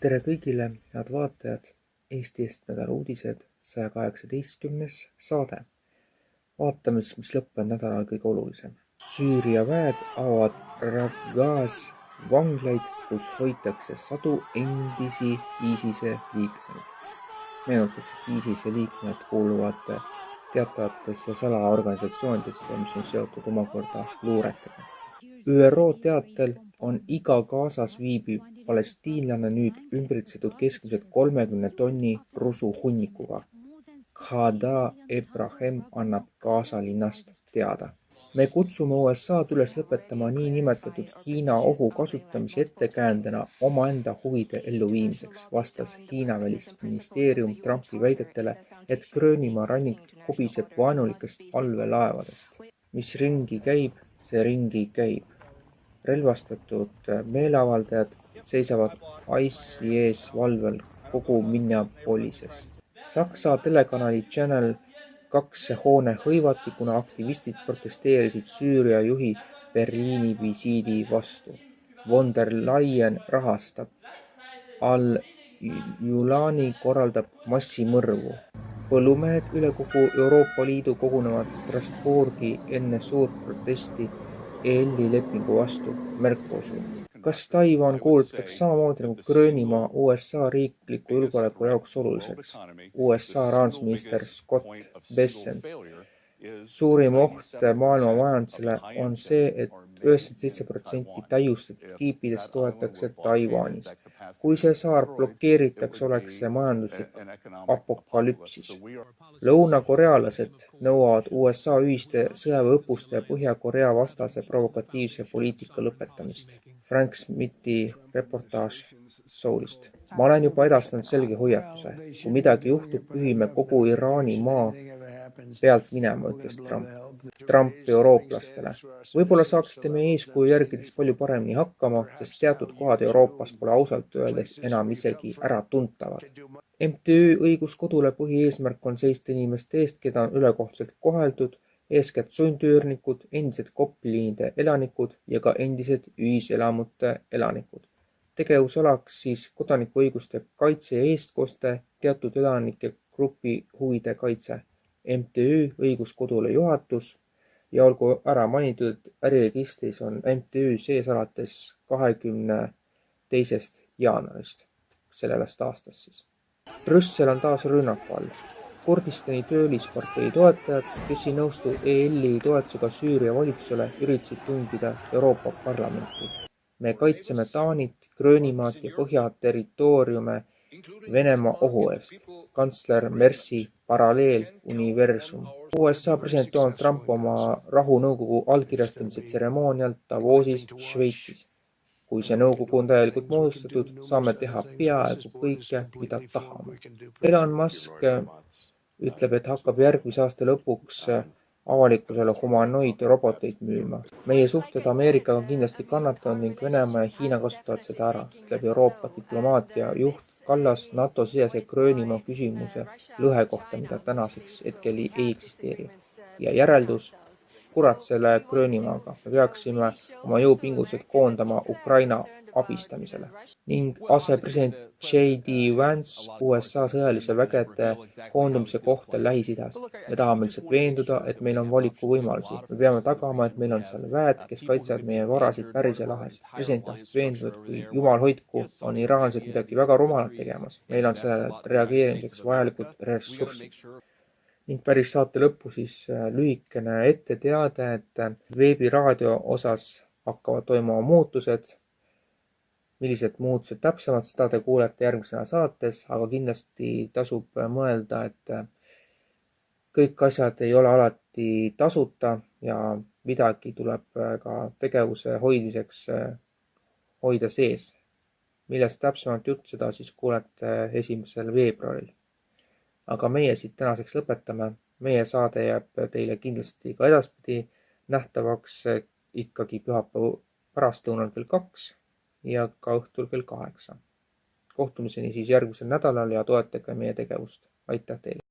Tere kõigile, head vaatajad! Eesti Nädala uudised 118. saade. Vaatame, mis lõppenud nädalal kõige olulisem. Süüria väed avavad Raqas vanglaid, kus hoitakse sadu endisi ISISe liikmeid. Meenutuseks, et ISISe liikmed kuuluvad teatavatesse salaorganisatsioonidesse, mis on seotud omakorda luuretega. ÜRO teatel on iga Gazas viibiv palestiinlane nüüd ümbritsetud keskmiselt 30 tonni rusu hunnikuga. Khada Ebrahim annab Gaza linnast teada. Me kutsume USA'd üles lõpetama niinimetatud Hiina ohu kasutamise ettekäändena omaenda huvide elluviimiseks, vastas Hiina välisministeerium Trumpi väidetele, et Gröönimaa rannik kobiseb vaenulikest allveelaevadest. Mis ringi käib, see ringi käib. Relvastatud meeleavaldajad seisavad ICE ees valvel kogu Minneapolises. Saksa telekanali Channel 2 hoone hõivati, kuna aktivistid protesteerisid Süüria juhi Berliini visiidi vastu. Von der Leyen rahastab. Al-Julani korraldab massimõrvu. Põllumehed üle kogu Euroopa Liidu kogunevad Strasbourgi enne suurt protesti EL-i lepingu vastu Mercosur. Kas Taiwan kuulutatakse samamoodi nagu Gröönimaa USA riikliku julgeoleku jaoks oluliseks? USA rahandusminister Scott Bessent. Suurim oht maailma majandusele on see, et 97% täiustatud kiipidest toetatakse Taiwanis. Kui see saar blokeeritakse, oleks see majanduslik apokalüpsis. Lõunakorealased nõuavad USA ühiste sõjaväeõppuste ja Põhja-Korea vastase provokatiivse poliitika lõpetamist. Frank Smithi reportaaž Soulist. Ma olen juba edastanud selge hoiatuse. Kui midagi juhtub, pühime kogu Iraani maa pealt minema, ütles Trump eurooplastele. Võib-olla saaksite meie eeskuju järgides palju paremini hakkama, sest teatud kohad Euroopas pole ausalt öeldes enam isegi äratuntavad. MTÜ Õigus kodule põhieesmärk on seista inimeste eest, keda on ülekohtselt koheldud, eeskätt sundüürnikud, endised kopiliinide elanikud ja ka endised ühiselamute elanikud. Tegevusalaks siis kodanikuõiguste kaitse ja eestkoste, teatud elanike grupi huvide kaitse. MTÜ Õigus kodule juhatus ja olgu ära mainitud, et äriregistris on MTÜ sees alates 22. jaanuarist sellest aastast siis. Brüssel on taas rünnaku all. Kurdistani töölispartei toetajad, kes ei nõustu EL-i toetusega Süüria valitsusele, üritasid tungida Euroopa Parlamenti. Me kaitseme Taanit, Gröönimaad ja Põhjaterritooriume Venemaa ohu eest. Kantsler Mersi Paralleel Universum. USA president Donald Trump oma rahunõukogu allkirjastamise tseremoonial Davosis, Šveitsis. Kui see nõukogu on täielikult moodustatud, saame teha peaaegu kõike, mida tahame. Elon Musk ütleb, et hakkab järgmise aasta lõpuks avalikkusele humanoid-roboteid müüma. Meie suhted Ameerikaga on kindlasti kannatanud ning Venemaa ja Hiina kasutavad seda ära, ütleb Euroopa diplomaatia juht Kallas NATO sisese Gröönimaa küsimuse lõhe kohta, mida tänaseks hetkel ei eksisteeri. Ja järeldus, kurat selle Gröönimaaga, me peaksime oma jõupingutused koondama Ukraina abistamisele. Ning asepresident J.D. Vance USA sõjalise vägede koondumise kohta Lähis-Idas. Me tahame lihtsalt veenduda, et meil on valikuvõimalusi. Me peame tagama, et meil on seal väed, kes kaitsevad meie varasid Pärsia lahes. President tahtis veenduda, et kui jumal hoidku, on iraanlased midagi väga rumalat tegemas. Meil on sellele reageerimiseks vajalikud ressursid. Ning päris saate lõppu siis lühikene etteteade, et veebiraadio osas hakkavad toimuma muutused. Millised muutused täpsemalt, seda te kuulete järgmisena saates, aga kindlasti tasub mõelda, et kõik asjad ei ole alati tasuta ja midagi tuleb ka tegevuse hoidmiseks hoida sees. Millest täpsemalt jutt, seda siis kuulete 1. veebruaril. Aga meie siit tänaseks lõpetame. Meie saade jääb teile kindlasti ka edaspidi nähtavaks ikkagi pühapäeva pärastlõunal kell 2 ja ka õhtul kell 8. Kohtumiseni siis järgmisel nädalal ja toetage meie tegevust. Aitäh teile!